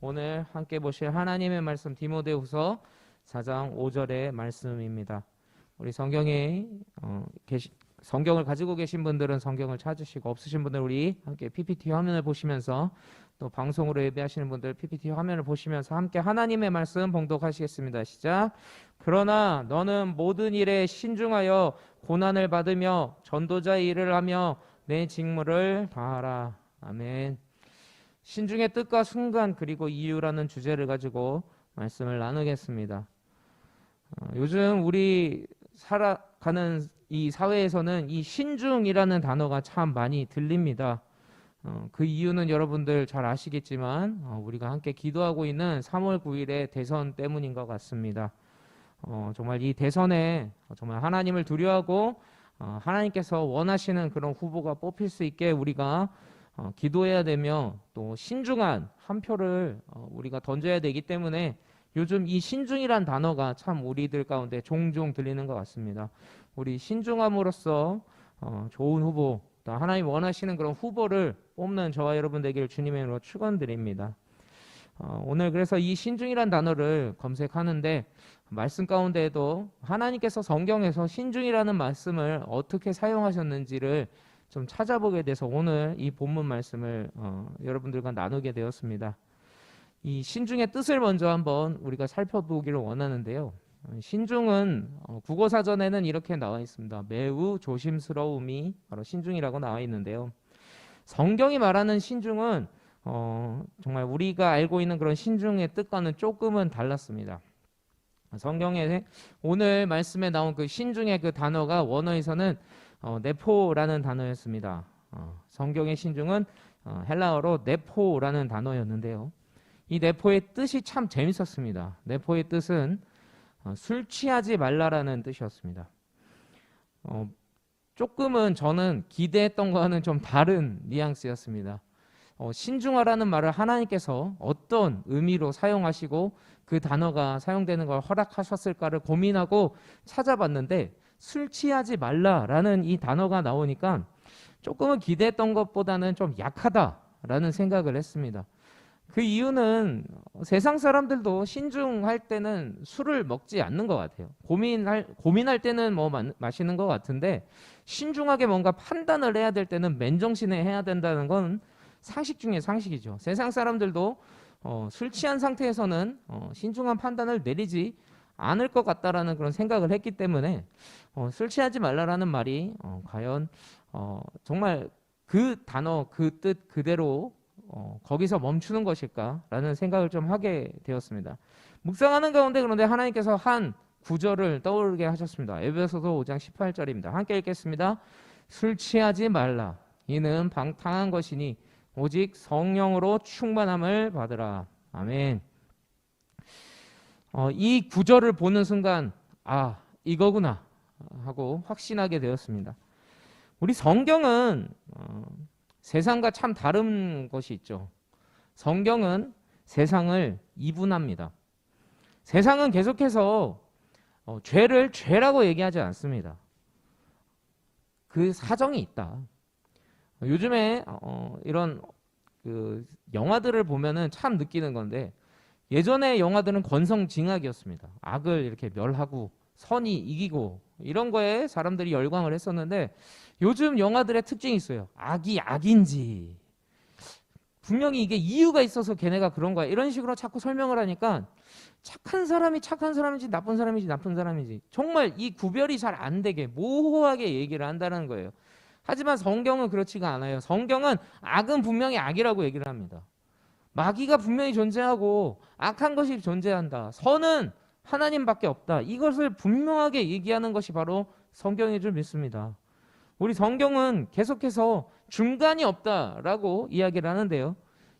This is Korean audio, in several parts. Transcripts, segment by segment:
오늘 함께 보실 하나님의 말씀 디모데후서 4장 5절의 말씀입니다. 우리 성경을 가지고 계신 분들은 성경을 찾으시고, 없으신 분들 우리 함께 PPT 화면을 보시면서, 또 방송으로 예배하시는 분들 PPT 화면을 보시면서 함께 하나님의 말씀 봉독하시겠습니다. 시작. 그러나 너는 모든 일에 신중하여 고난을 받으며 전도자의 일을 하며 내 직무를 다하라. 아멘. 신중의 뜻과 순간 그리고 이유라는 주제를 가지고 말씀을 나누겠습니다. 요즘 우리 살아가는 이 사회에서는 이 신중이라는 단어가 참 많이 들립니다. 그 이유는 여러분들 잘 아시겠지만 우리가 함께 기도하고 있는 3월 9일의 대선 때문인 것 같습니다. 정말 이 대선에 정말 하나님을 두려워하고 하나님께서 원하시는 그런 후보가 뽑힐 수 있게 우리가 기도해야 되며, 또 신중한 한 표를 우리가 던져야 되기 때문에 요즘 이 신중이란 단어가 참 우리들 가운데 종종 들리는 것 같습니다. 우리 신중함으로써 좋은 후보, 또 하나님 원하시는 그런 후보를 뽑는 저와 여러분 되기를 주님의 이름으로 축원드립니다. 오늘 그래서 이 신중이란 단어를 검색하는데 말씀 가운데에도 하나님께서 성경에서 신중이라는 말씀을 어떻게 사용하셨는지를 좀 찾아보게 돼서 오늘 이 본문 말씀을 여러분들과 나누게 되었습니다. 이 신중의 뜻을 먼저 한번 우리가 살펴보기를 원하는데요. 신중은 국어사전에는 이렇게 나와 있습니다. 매우 조심스러움이 바로 신중이라고 나와 있는데요. 성경이 말하는 신중은 정말 우리가 알고 있는 그런 신중의 뜻과는 조금은 달랐습니다. 성경에 오늘 말씀에 나온 그 신중의 그 단어가 원어에서는 네포라는 단어였습니다. 성경의 신중은 헬라어로 네포라는 단어였는데요. 이 네포의 뜻이 참 재밌었습니다. 네포의 뜻은 술 취하지 말라라는 뜻이었습니다. 조금은 저는 기대했던 거와는 좀 다른 뉘앙스였습니다. 신중하라는 말을 하나님께서 어떤 의미로 사용하시고 그 단어가 사용되는 걸 허락하셨을까를 고민하고 찾아봤는데, 술 취하지 말라라는 이 단어가 나오니까 조금은 기대했던 것보다는 좀 약하다라는 생각을 했습니다. 그 이유는 세상 사람들도 신중할 때는 술을 먹지 않는 것 같아요. 고민할 때는 뭐 마시는 것 같은데, 신중하게 뭔가 판단을 해야 될 때는 맨정신에 해야 된다는 건 상식 중에 상식이죠. 세상 사람들도 술 취한 상태에서는 신중한 판단을 내리지 않을 것 같다라는 그런 생각을 했기 때문에 술 취하지 말라라는 말이 과연 정말 그 단어 그 뜻 그대로 거기서 멈추는 것일까라는 생각을 좀 하게 되었습니다. 묵상하는 가운데 그런데 하나님께서 한 구절을 떠오르게 하셨습니다. 에베소서 5장 18절입니다. 함께 읽겠습니다. 술 취하지 말라. 이는 방탕한 것이니 오직 성령으로 충만함을 받으라. 아멘. 이 구절을 보는 순간 이거구나 하고 확신하게 되었습니다. 우리 성경은 세상과 참 다른 것이 있죠. 성경은 세상을 이분합니다. 세상은 계속해서 죄를 죄라고 얘기하지 않습니다. 그 사정이 있다. 요즘에 이런 그 영화들을 보면은 참 느끼는 건데, 예전의 영화들은 권성징악이었습니다. 악을 이렇게 멸하고 선이 이기고 이런 거에 사람들이 열광을 했었는데, 요즘 영화들의 특징이 있어요. 악이 악인지 분명히 이게 이유가 있어서 걔네가 그런 거야 이런 식으로 자꾸 설명을 하니까 착한 사람이 착한 사람인지 나쁜 사람인지 나쁜 사람인지 정말 이 구별이 잘 안 되게 모호하게 얘기를 한다는 거예요. 하지만 성경은 그렇지가 않아요. 성경은 악은 분명히 악이라고 얘기를 합니다. 마귀가 분명히 존재하고 악한 것이 존재한다. 선은 하나님밖에 없다. 이것을 분명하게 얘기하는 것이 바로 성경인 줄 믿습니다. 우리 성경은 계속해서 중간이 없다라고 이야기를 하는데요.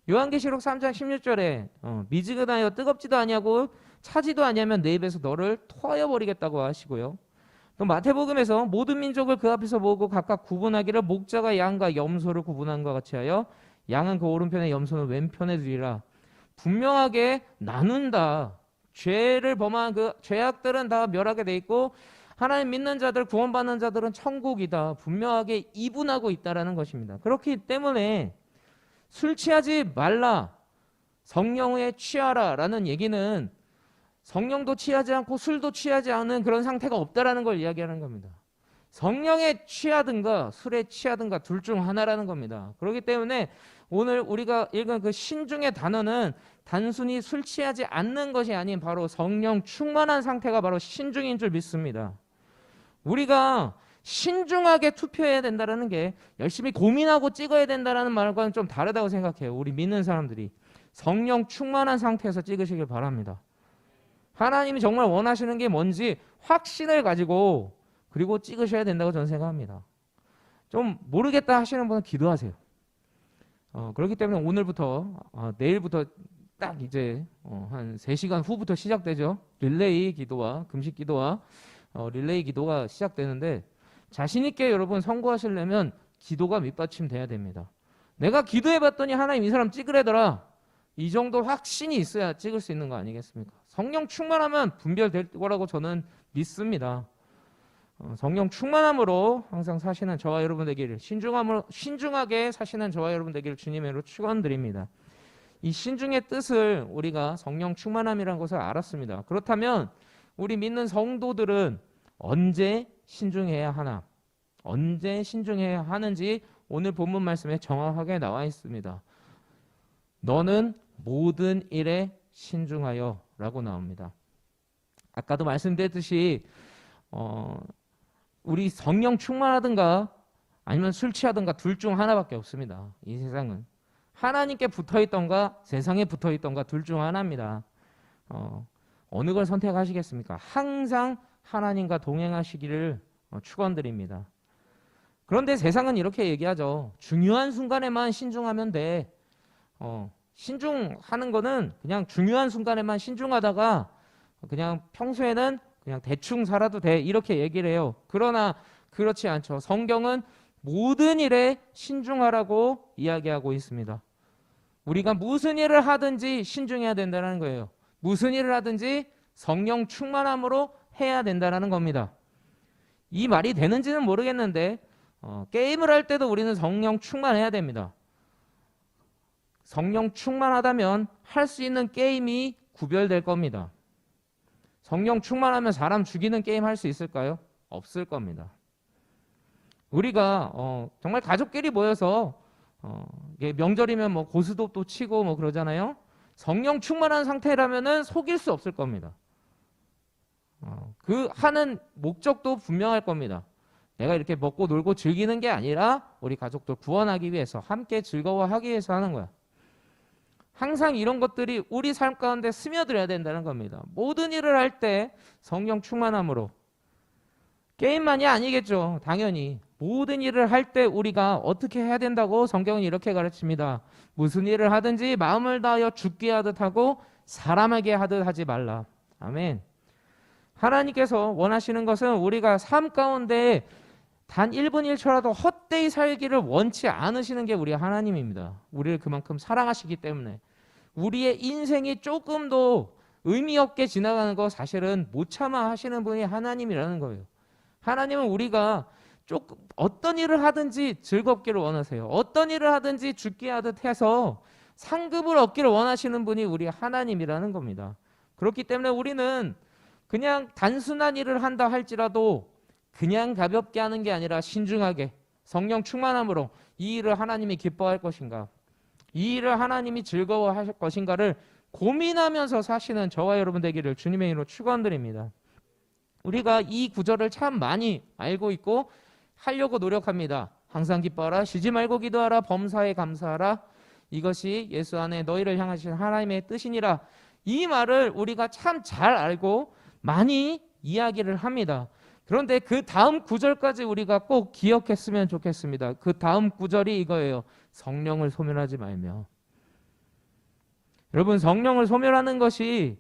요한계시록 3장 16절에 미지근하여 뜨겁지도 아니하고 차지도 아니하면 내 입에서 너를 토하여 버리겠다고 하시고요. 또 마태복음에서 모든 민족을 그 앞에서 모으고 각각 구분하기를 목자가 양과 염소를 구분한 것 같이 하여 양은 그 오른편에 염소는 왼편에 두리라. 분명하게 나눈다. 죄를 범한 그 죄악들은 다 멸하게 돼 있고, 하나님 믿는 자들, 구원받는 자들은 천국이다. 분명하게 이분하고 있다라는 것입니다. 그렇기 때문에 술 취하지 말라. 성령에 취하라 라는 얘기는 성령도 취하지 않고 술도 취하지 않은 그런 상태가 없다라는 걸 이야기하는 겁니다. 성령에 취하든가 술에 취하든가 둘 중 하나라는 겁니다. 그렇기 때문에 오늘 우리가 읽은 그 신중의 단어는 단순히 술 취하지 않는 것이 아닌 바로 성령 충만한 상태가 바로 신중인 줄 믿습니다. 우리가 신중하게 투표해야 된다는 게 열심히 고민하고 찍어야 된다는 말과는 좀 다르다고 생각해요. 우리 믿는 사람들이 성령 충만한 상태에서 찍으시길 바랍니다. 하나님이 정말 원하시는 게 뭔지 확신을 가지고 그리고 찍으셔야 된다고 저는 생각합니다. 좀 모르겠다 하시는 분은 기도하세요. 그렇기 때문에 오늘부터 내일부터 딱 이제 한 3시간 후부터 시작되죠. 릴레이 기도와 금식 기도와 릴레이 기도가 시작되는데 자신 있게 여러분 선고하시려면 기도가 밑받침돼야 됩니다. 내가 기도해봤더니 하나님 이 사람 찍으래더라. 이 정도 확신이 있어야 찍을 수 있는 거 아니겠습니까? 성령 충만하면 분별될 거라고 저는 믿습니다. 성령 충만함으로 항상 사시는 저와 여러분 되기를 신중하게 사시는 저와 여러분 되기를 주님의 이름으로 축원드립니다. 이 신중의 뜻을 우리가 성령 충만함이라는 것을 알았습니다. 그렇다면 우리 믿는 성도들은 언제 신중해야 하나? 언제 신중해야 하는지 오늘 본문 말씀에 정확하게 나와 있습니다. 너는 모든 일에 신중하여 라고 나옵니다. 아까도 말씀드렸듯이 우리 성령 충만하든가 아니면 술 취하든가 둘 중 하나밖에 없습니다. 이 세상은 하나님께 붙어있던가 세상에 붙어있던가 둘 중 하나입니다. 어느 걸 선택하시겠습니까? 항상 하나님과 동행하시기를 축원드립니다. 그런데 세상은 이렇게 얘기하죠. 중요한 순간에만 신중하면 돼. 신중하는 거는 그냥 중요한 순간에만 신중하다가 그냥 평소에는 그냥 대충 살아도 돼 이렇게 얘기를 해요. 그러나 그렇지 않죠. 성경은 모든 일에 신중하라고 이야기하고 있습니다. 우리가 무슨 일을 하든지 신중해야 된다는 거예요. 무슨 일을 하든지 성령 충만함으로 해야 된다는 겁니다. 이 말이 되는지는 모르겠는데 게임을 할 때도 우리는 성령 충만해야 됩니다. 성령 충만하다면 할 수 있는 게임이 구별될 겁니다. 성령 충만하면 사람 죽이는 게임 할 수 있을까요? 없을 겁니다. 우리가 정말 가족끼리 모여서 명절이면 뭐 고스톱도 치고 뭐 그러잖아요. 성령 충만한 상태라면은 속일 수 없을 겁니다. 그 하는 목적도 분명할 겁니다. 내가 이렇게 먹고 놀고 즐기는 게 아니라 우리 가족들 구원하기 위해서 함께 즐거워하기 위해서 하는 거야. 항상 이런 것들이 우리 삶 가운데 스며들어야 된다는 겁니다. 모든 일을 할 때 성령 충만함으로. 게임만이 아니겠죠. 당연히. 모든 일을 할 때 우리가 어떻게 해야 된다고 성경은 이렇게 가르칩니다. 무슨 일을 하든지 마음을 다하여 죽게 하듯 하고 사람에게 하듯 하지 말라. 아멘. 하나님께서 원하시는 것은 우리가 삶 가운데 단 1분 1초라도 헛되이 살기를 원치 않으시는 게 우리 하나님입니다. 우리를 그만큼 사랑하시기 때문에 우리의 인생이 조금도 의미 없게 지나가는 거 사실은 못 참아 하시는 분이 하나님이라는 거예요. 하나님은 우리가 조금 어떤 일을 하든지 즐겁기를 원하세요. 어떤 일을 하든지 죽게 하듯 해서 상급을 얻기를 원하시는 분이 우리 하나님이라는 겁니다. 그렇기 때문에 우리는 그냥 단순한 일을 한다 할지라도 그냥 가볍게 하는 게 아니라 신중하게 성령 충만함으로 이 일을 하나님이 기뻐할 것인가, 이 일을 하나님이 즐거워하실 것인가를 고민하면서 사시는 저와 여러분 되기를 주님의 이름으로 축원드립니다. 우리가 이 구절을 참 많이 알고 있고 하려고 노력합니다. 항상 기뻐하라, 쉬지 말고 기도하라, 범사에 감사하라. 이것이 예수 안에 너희를 향하신 하나님의 뜻이니라. 이 말을 우리가 참 잘 알고 많이 이야기를 합니다. 그런데 그 다음 구절까지 우리가 꼭 기억했으면 좋겠습니다. 그 다음 구절이 이거예요. 성령을 소멸하지 말며. 여러분, 성령을 소멸하는 것이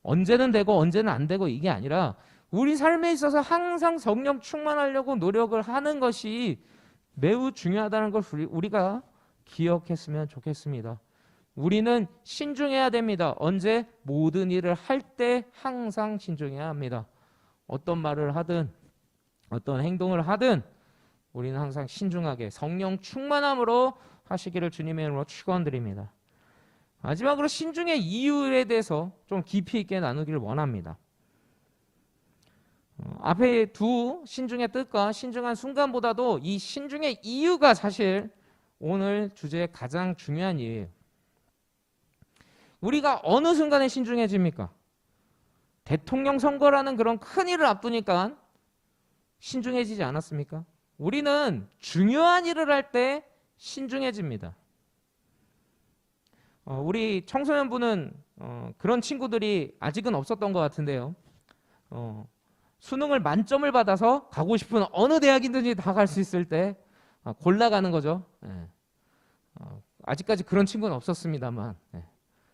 언제는 되고 언제는 안 되고 이게 아니라 우리 삶에 있어서 항상 성령 충만하려고 노력을 하는 것이 매우 중요하다는 걸 우리가 기억했으면 좋겠습니다. 우리는 신중해야 됩니다. 언제? 모든 일을 할 때 항상 신중해야 합니다. 어떤 말을 하든 어떤 행동을 하든 우리는 항상 신중하게 성령 충만함으로 하시기를 주님의 이름으로 축원드립니다. 마지막으로 신중의 이유에 대해서 좀 깊이 있게 나누기를 원합니다. 앞에 두 신중의 뜻과 신중한 순간보다도 이 신중의 이유가 사실 오늘 주제의 가장 중요한 이유예요. 우리가 어느 순간에 신중해집니까? 대통령 선거라는 그런 큰 일을 앞두니까 신중해지지 않았습니까? 우리는 중요한 일을 할 때 신중해집니다. 우리 청소년부는 그런 친구들이 아직은 없었던 것 같은데요. 수능을 만점을 받아서 가고 싶은 어느 대학이든지 다 갈 수 있을 때 골라가는 거죠. 예. 아직까지 그런 친구는 없었습니다만 예.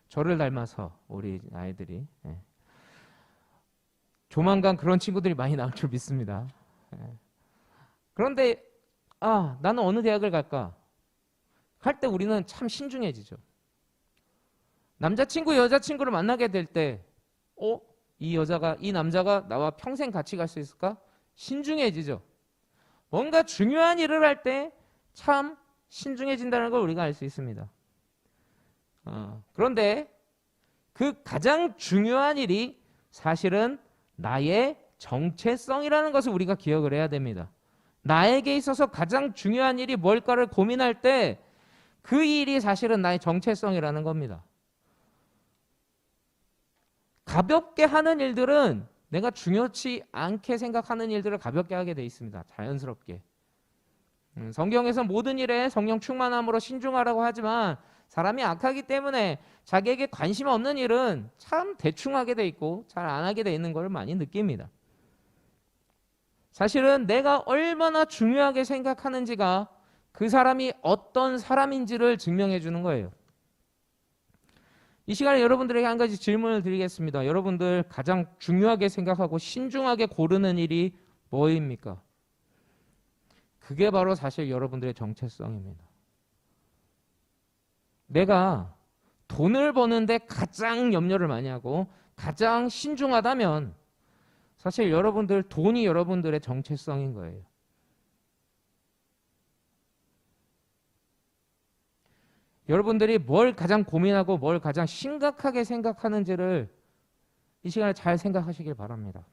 저를 닮아서 우리 아이들이 예. 조만간 그런 친구들이 많이 나올 줄 믿습니다. 예. 그런데 나는 어느 대학을 갈까? 할 때 우리는 참 신중해지죠. 남자친구, 여자친구를 만나게 될 때 이 남자가 나와 평생 같이 갈 수 있을까? 신중해지죠. 뭔가 중요한 일을 할 때 참 신중해진다는 걸 우리가 알 수 있습니다. 그런데 그 가장 중요한 일이 사실은 나의 정체성이라는 것을 우리가 기억을 해야 됩니다. 나에게 있어서 가장 중요한 일이 뭘까를 고민할 때 그 일이 사실은 나의 정체성이라는 겁니다. 가볍게 하는 일들은 내가 중요치 않게 생각하는 일들을 가볍게 하게 돼 있습니다. 자연스럽게. 성경에서 모든 일에 성령 충만함으로 신중하라고 하지만 사람이 악하기 때문에 자기에게 관심 없는 일은 참 대충 하게 돼 있고 잘 안 하게 돼 있는 걸 많이 느낍니다. 사실은 내가 얼마나 중요하게 생각하는지가 그 사람이 어떤 사람인지를 증명해 주는 거예요. 이 시간에 여러분들에게 한 가지 질문을 드리겠습니다. 여러분들 가장 중요하게 생각하고 신중하게 고르는 일이 뭐입니까? 그게 바로 사실 여러분들의 정체성입니다. 내가 돈을 버는데 가장 염려를 많이 하고 가장 신중하다면 사실 여러분들 돈이 여러분들의 정체성인 거예요. 여러분들이 뭘 가장 고민하고 뭘 가장 심각하게 생각하는지를 이 시간에 잘 생각하시길 바랍니다.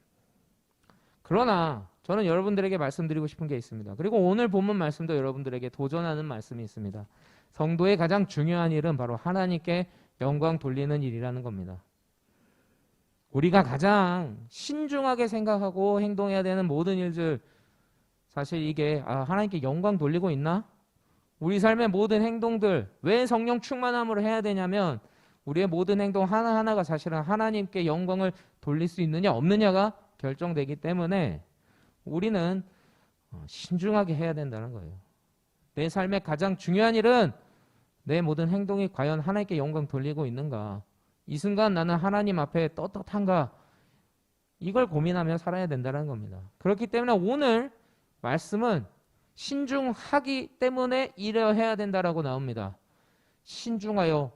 그러나 저는 여러분들에게 말씀드리고 싶은 게 있습니다. 그리고 오늘 본문 말씀도 여러분들에게 도전하는 말씀이 있습니다. 성도의 가장 중요한 일은 바로 하나님께 영광 돌리는 일이라는 겁니다. 우리가 가장 신중하게 생각하고 행동해야 되는 모든 일들, 사실 이게 하나님께 영광 돌리고 있나? 우리 삶의 모든 행동들, 왜 성령 충만함으로 해야 되냐면 우리의 모든 행동 하나하나가 사실은 하나님께 영광을 돌릴 수 있느냐 없느냐가 결정되기 때문에 우리는 신중하게 해야 된다는 거예요. 내 삶의 가장 중요한 일은 내 모든 행동이 과연 하나님께 영광 돌리고 있는가? 이 순간 나는 하나님 앞에 떳떳한가? 이걸 고민하며 살아야 된다는 겁니다. 그렇기 때문에 오늘 말씀은 신중하기 때문에 일을 해야 된다라고 나옵니다. 신중하여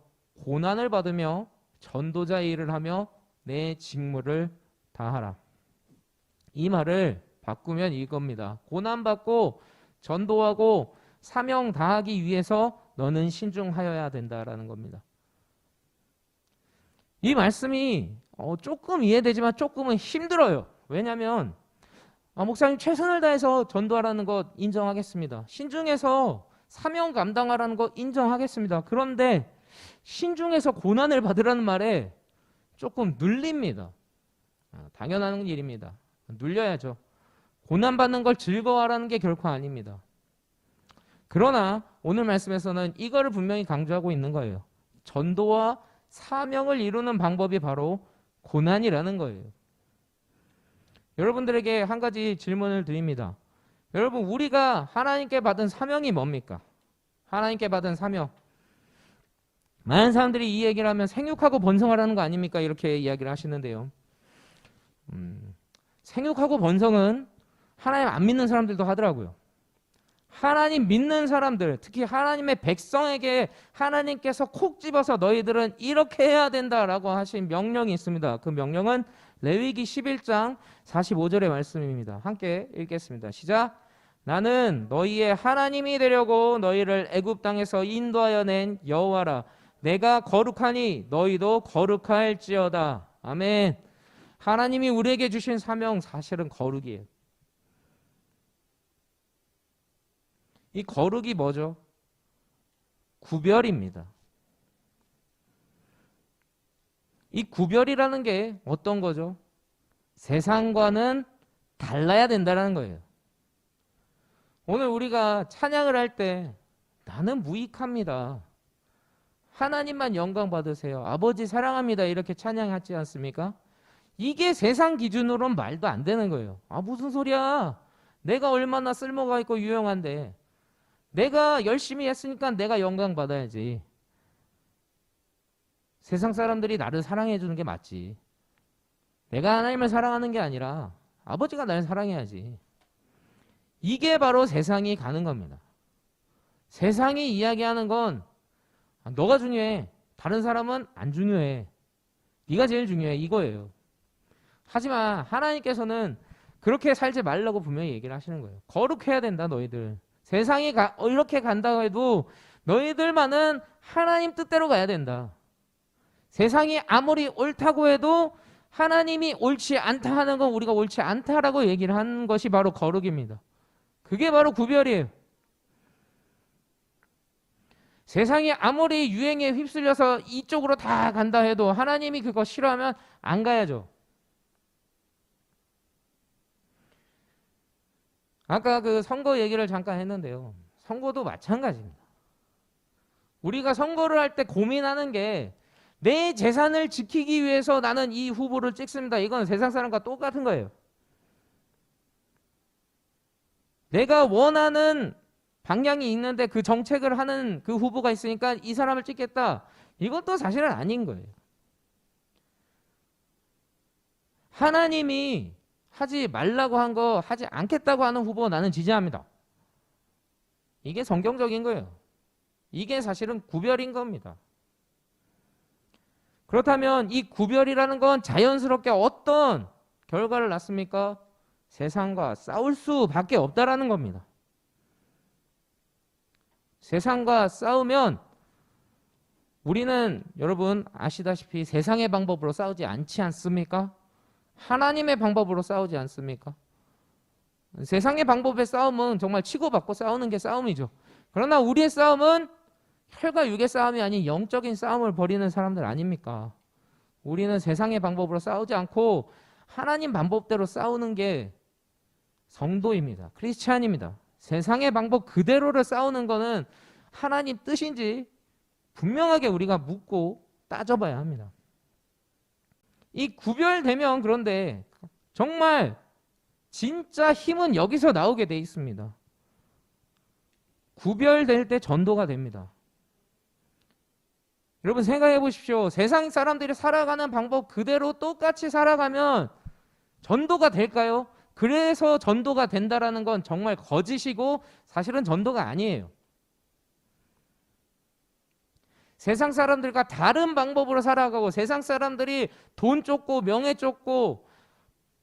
고난을 받으며 전도자의 일을 하며 내 직무를 다하라. 이 말을 바꾸면 이겁니다. 고난받고 전도하고 사명 다하기 위해서 너는 신중하여야 된다라는 겁니다. 이 말씀이 조금 이해되지만 조금은 힘들어요. 왜냐하면 목사님 최선을 다해서 전도하라는 것 인정하겠습니다. 신중해서 사명 감당하라는 것 인정하겠습니다. 그런데 신중해서 고난을 받으라는 말에 조금 눌립니다. 당연한 일입니다. 눌려야죠. 고난받는 걸 즐거워하라는 게 결코 아닙니다. 그러나 오늘 말씀에서는 이거를 분명히 강조하고 있는 거예요. 전도와 사명을 이루는 방법이 바로 고난이라는 거예요. 여러분들에게 한 가지 질문을 드립니다. 여러분, 우리가 하나님께 받은 사명이 뭡니까? 하나님께 받은 사명. 많은 사람들이 이 얘기를 하면 생육하고 번성하라는 거 아닙니까? 이렇게 이야기를 하시는데요. 생육하고 번성은 하나님 안 믿는 사람들도 하더라고요. 하나님 믿는 사람들, 특히 하나님의 백성에게 하나님께서 콕 집어서 너희들은 이렇게 해야 된다라고 하신 명령이 있습니다. 그 명령은 레위기 11장 45절의 말씀입니다. 함께 읽겠습니다. 시작. 나는 너희의 하나님이 되려고 너희를 애굽 땅에서 인도하여 낸 여호와라. 내가 거룩하니 너희도 거룩할지어다. 아멘. 하나님이 우리에게 주신 사명 사실은 거룩이에요. 이 거룩이 뭐죠? 구별입니다. 이 구별이라는 게 어떤 거죠? 세상과는 달라야 된다는 거예요. 오늘 우리가 찬양을 할 때 나는 무익합니다. 하나님만 영광 받으세요. 아버지 사랑합니다. 이렇게 찬양하지 않습니까? 이게 세상 기준으로는 말도 안 되는 거예요. 아, 무슨 소리야? 내가 얼마나 쓸모가 있고 유용한데 내가 열심히 했으니까 내가 영광 받아야지. 세상 사람들이 나를 사랑해 주는 게 맞지. 내가 하나님을 사랑하는 게 아니라 아버지가 나를 사랑해야지. 이게 바로 세상이 가는 겁니다. 세상이 이야기하는 건 너가 중요해. 다른 사람은 안 중요해. 네가 제일 중요해. 이거예요. 하지만 하나님께서는 그렇게 살지 말라고 분명히 얘기를 하시는 거예요. 거룩해야 된다 너희들. 세상이 이렇게 간다고 해도 너희들만은 하나님 뜻대로 가야 된다. 세상이 아무리 옳다고 해도 하나님이 옳지 않다 하는 건 우리가 옳지 않다라고 얘기를 하는 것이 바로 거룩입니다. 그게 바로 구별이에요. 세상이 아무리 유행에 휩쓸려서 이쪽으로 다 간다 해도 하나님이 그거 싫어하면 안 가야죠. 아까 그 선거 얘기를 잠깐 했는데요. 선거도 마찬가지입니다. 우리가 선거를 할 때 고민하는 게 내 재산을 지키기 위해서 나는 이 후보를 찍습니다. 이건 세상 사람과 똑같은 거예요. 내가 원하는 방향이 있는데 그 정책을 하는 그 후보가 있으니까 이 사람을 찍겠다. 이것도 사실은 아닌 거예요. 하나님이 하지 말라고 한 거 하지 않겠다고 하는 후보 나는 지지합니다. 이게 성경적인 거예요. 이게 사실은 구별인 겁니다. 그렇다면 이 구별이라는 건 자연스럽게 어떤 결과를 낳습니까? 세상과 싸울 수밖에 없다라는 겁니다. 세상과 싸우면 우리는 여러분 아시다시피 세상의 방법으로 싸우지 않지 않습니까? 하나님의 방법으로 싸우지 않습니까? 세상의 방법의 싸움은 정말 치고받고 싸우는 게 싸움이죠. 그러나 우리의 싸움은 혈과 육의 싸움이 아닌 영적인 싸움을 벌이는 사람들 아닙니까? 우리는 세상의 방법으로 싸우지 않고 하나님 방법대로 싸우는 게 성도입니다. 크리스찬입니다. 세상의 방법 그대로를 싸우는 거는 하나님 뜻인지 분명하게 우리가 묻고 따져봐야 합니다. 이 구별되면 그런데 정말 진짜 힘은 여기서 나오게 돼 있습니다. 구별될 때 전도가 됩니다. 여러분 생각해 보십시오. 세상 사람들이 살아가는 방법 그대로 똑같이 살아가면 전도가 될까요? 그래서 전도가 된다라는 건 정말 거짓이고 사실은 전도가 아니에요. 세상 사람들과 다른 방법으로 살아가고 세상 사람들이 돈 쫓고 명예 쫓고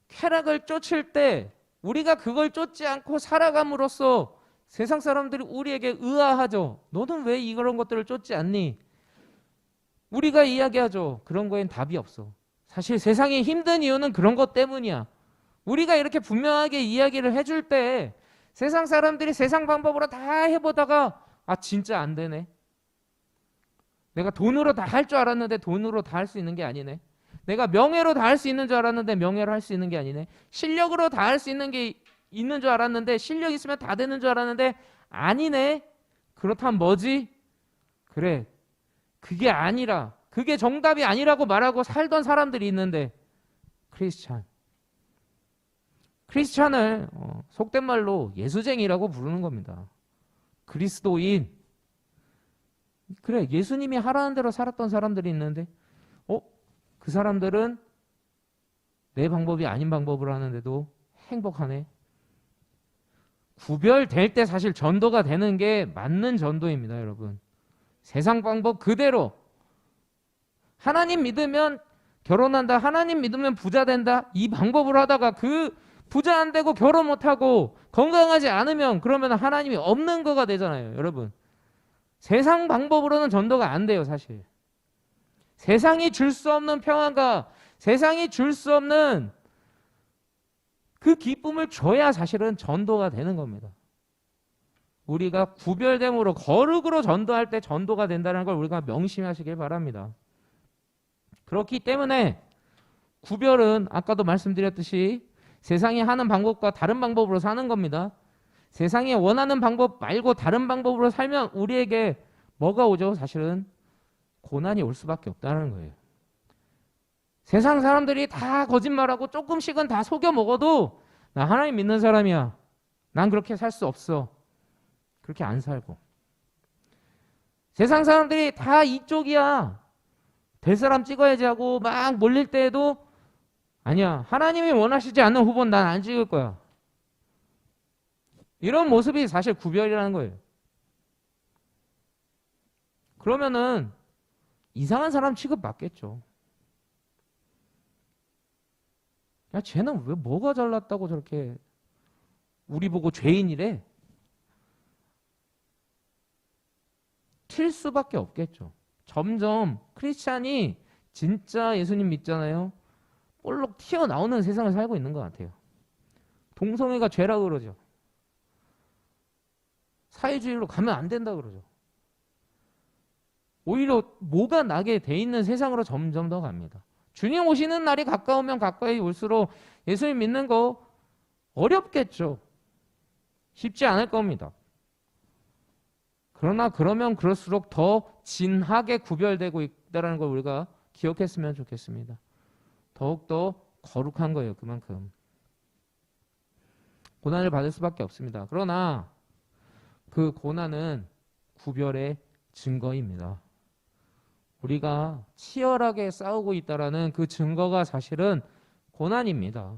쾌락을 쫓을 때 우리가 그걸 쫓지 않고 살아감으로써 세상 사람들이 우리에게 의아하죠. 너는 왜 이런 것들을 쫓지 않니? 우리가 이야기하죠. 그런 거엔 답이 없어. 사실 세상이 힘든 이유는 그런 것 때문이야. 우리가 이렇게 분명하게 이야기를 해줄 때 세상 사람들이 세상 방법으로 다 해보다가 아 진짜 안 되네. 내가 돈으로 다 할 줄 알았는데 돈으로 다 할 수 있는 게 아니네. 내가 명예로 다 할 수 있는 줄 알았는데 명예로 할 수 있는 게 아니네. 실력으로 다 할 수 있는 게 있는 줄 알았는데 실력 있으면 다 되는 줄 알았는데 아니네. 그렇다면 뭐지? 그래. 그게 아니라 그게 정답이 아니라고 말하고 살던 사람들이 있는데 크리스찬을 속된 말로 예수쟁이라고 부르는 겁니다. 그리스도인. 그래 예수님이 하라는 대로 살았던 사람들이 있는데 그 사람들은 내 방법이 아닌 방법을 하는데도 행복하네. 구별될 때 사실 전도가 되는 게 맞는 전도입니다. 여러분 세상 방법 그대로 하나님 믿으면 결혼한다. 하나님 믿으면 부자 된다. 이 방법으로 하다가 그 부자 안 되고 결혼 못하고 건강하지 않으면 그러면 하나님이 없는 거가 되잖아요. 여러분 세상 방법으로는 전도가 안 돼요. 사실 세상이 줄 수 없는 평안과 세상이 줄 수 없는 그 기쁨을 줘야 사실은 전도가 되는 겁니다. 우리가 구별됨으로 거룩으로 전도할 때 전도가 된다는 걸 우리가 명심하시길 바랍니다. 그렇기 때문에 구별은 아까도 말씀드렸듯이 세상이 하는 방법과 다른 방법으로 사는 겁니다. 세상이 원하는 방법 말고 다른 방법으로 살면 우리에게 뭐가 오죠? 사실은 고난이 올 수밖에 없다는 거예요. 세상 사람들이 다 거짓말하고 조금씩은 다 속여 먹어도 나 하나님 믿는 사람이야. 난 그렇게 살 수 없어. 그렇게 안 살고. 세상 사람들이 다 이쪽이야. 될 사람 찍어야지 하고 막 몰릴 때에도 아니야. 하나님이 원하시지 않는 후보는 난 안 찍을 거야. 이런 모습이 사실 구별이라는 거예요. 그러면은 이상한 사람 취급 받겠죠. 야, 쟤는 왜 뭐가 잘났다고 저렇게 우리 보고 죄인이래? 튈 수밖에 없겠죠. 점점 크리스찬이 진짜 예수님 믿잖아요. 볼록 튀어나오는 세상을 살고 있는 것 같아요. 동성애가 죄라고 그러죠. 사회주의로 가면 안 된다 그러죠. 오히려 뭐가 나게 돼 있는 세상으로 점점 더 갑니다. 주님 오시는 날이 가까우면 가까이 올수록 예수님 믿는 거 어렵겠죠. 쉽지 않을 겁니다. 그러나 그러면 그럴수록 더 진하게 구별되고 있다는 걸 우리가 기억했으면 좋겠습니다. 더욱더 거룩한 거예요. 그만큼. 고난을 받을 수밖에 없습니다. 그러나 그 고난은 구별의 증거입니다. 우리가 치열하게 싸우고 있다는 그 증거가 사실은 고난입니다.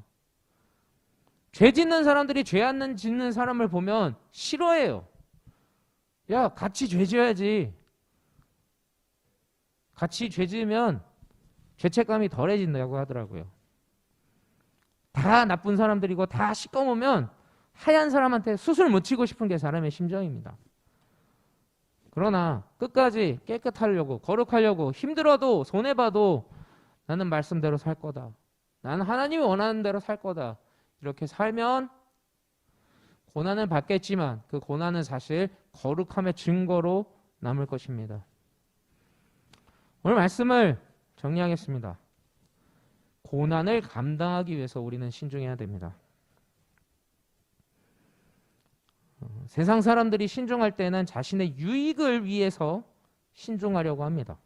죄 짓는 사람들이 죄 안 짓는 사람을 보면 싫어해요. 야, 같이 죄 지어야지. 같이 죄 지으면 죄책감이 덜해진다고 하더라고요. 다 나쁜 사람들이고 다 시꺼매면 하얀 사람한테 수술 묻히고 싶은 게 사람의 심정입니다. 그러나 끝까지 깨끗하려고 거룩하려고 힘들어도 손해봐도 나는 말씀대로 살 거다. 나는 하나님이 원하는 대로 살 거다. 이렇게 살면 고난을 받겠지만 그 고난은 사실 거룩함의 증거로 남을 것입니다. 오늘 말씀을 정리하겠습니다. 고난을 감당하기 위해서 우리는 신중해야 됩니다. 세상 사람들이 신중할 때는 자신의 유익을 위해서 신중하려고 합니다.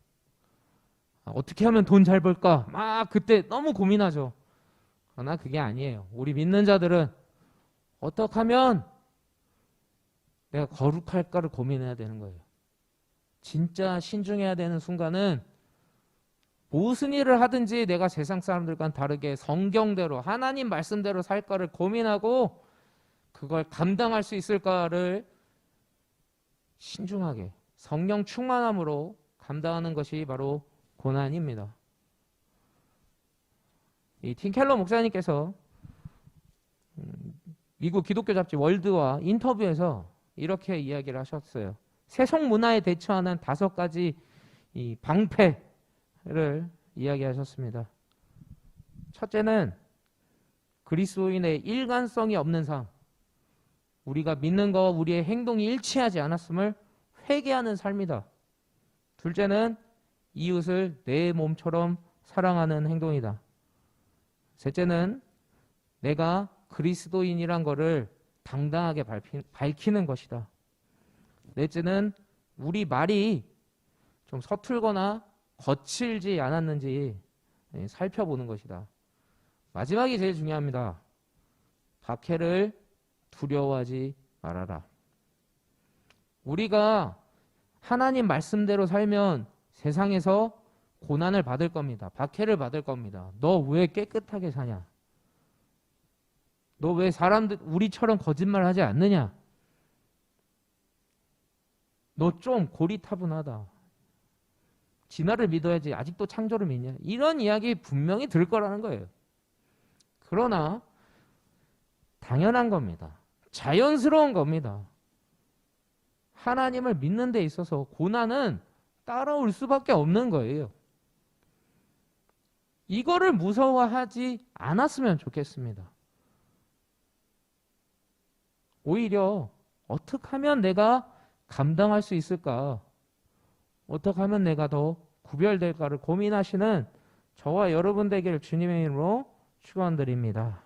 어떻게 하면 돈 잘 벌까? 막 그때 너무 고민하죠. 그러나 그게 아니에요. 우리 믿는 자들은 어떻게 하면 내가 거룩할까를 고민해야 되는 거예요. 진짜 신중해야 되는 순간은 무슨 일을 하든지 내가 세상 사람들과는 다르게 성경대로 하나님 말씀대로 살까를 고민하고 그걸 감당할 수 있을까를 신중하게 성령 충만함으로 감당하는 것이 바로 고난입니다. 이 팀 켈러 목사님께서 미국 기독교 잡지 월드와 인터뷰에서 이렇게 이야기를 하셨어요. 세속 문화에 대처하는 5가지 이 방패를 이야기하셨습니다. 첫째는 그리스도인의 일관성이 없는 삶. 우리가 믿는 것과 우리의 행동이 일치하지 않았음을 회개하는 삶이다. 둘째는 이웃을 내 몸처럼 사랑하는 행동이다. 셋째는 내가 그리스도인이란 것을 당당하게 밝히는 것이다. 넷째는 우리 말이 좀 서툴거나 거칠지 않았는지 살펴보는 것이다. 마지막이 제일 중요합니다. 박해를 두려워하지 말아라. 우리가 하나님 말씀대로 살면 세상에서 고난을 받을 겁니다. 박해를 받을 겁니다. 너 왜 깨끗하게 사냐? 너 왜 사람들 우리처럼 거짓말하지 않느냐? 너 좀 고리타분하다. 진화를 믿어야지 아직도 창조를 믿냐? 이런 이야기 분명히 들 거라는 거예요. 그러나 당연한 겁니다. 자연스러운 겁니다. 하나님을 믿는 데 있어서 고난은 따라올 수밖에 없는 거예요. 이거를 무서워하지 않았으면 좋겠습니다. 오히려 어떻게 하면 내가 감당할 수 있을까? 어떻게 하면 내가 더 구별될까를 고민하시는 저와 여러분 되기를 주님의 이름으로 축원드립니다.